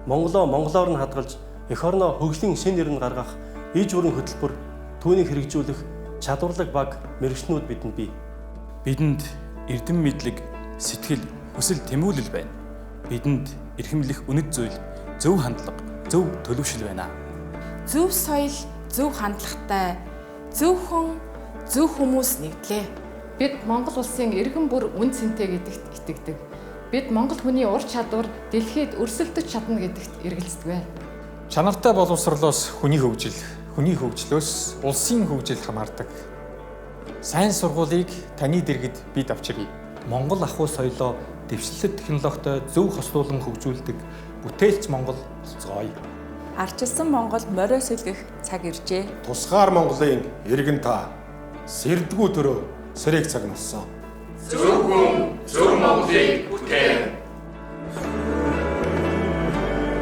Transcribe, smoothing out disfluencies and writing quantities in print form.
Монголоо монголоор нь хадгалж эх орноо хөгжлийн шин нэр нь гаргах иж бүрэн хөтөлбөр түүнийг хэрэгжүүлэх чадварлаг баг мэрэгчнүүд бидэнд бий. Бидэнд эрдэм мэдлэг, сэтгэл, хүсэл тэмүүлэл байна. Бидэнд эрхэмлэх үнэт зүйл, зөв хандлага, зөв төлөвшил байна. Зөв соёл, зөв хандлагатай, зөв хүн, зөв хүмүүс нэгдлээ. Бид Монгол улсын иргэн бүр үн цэнтэй гэдэгт итгэдэг. Бид Монгол хүний ур чадвар дэлхийд өрсөлдөж чадна гэдэгт эргэлздэг. Чанартай боловсролоос хүний хөгжлөөс улсын хөгжил хамаардаг. Сайн сургуулийг таны дэргэд бид авчирье. Монгол ахуй соёлоо дэвшлэлт технологитой зөв хослуулан хөгжүүлдэг бүтээлч Монгол болцгооё. Арчилсан Монгол морио сэлгэх цаг иржээ. Тусгаар Монголын иргэн та сэрдгүү төрөө сэрэг цаг нассан. Зөв хүн, зөв Монголыг бүтээн.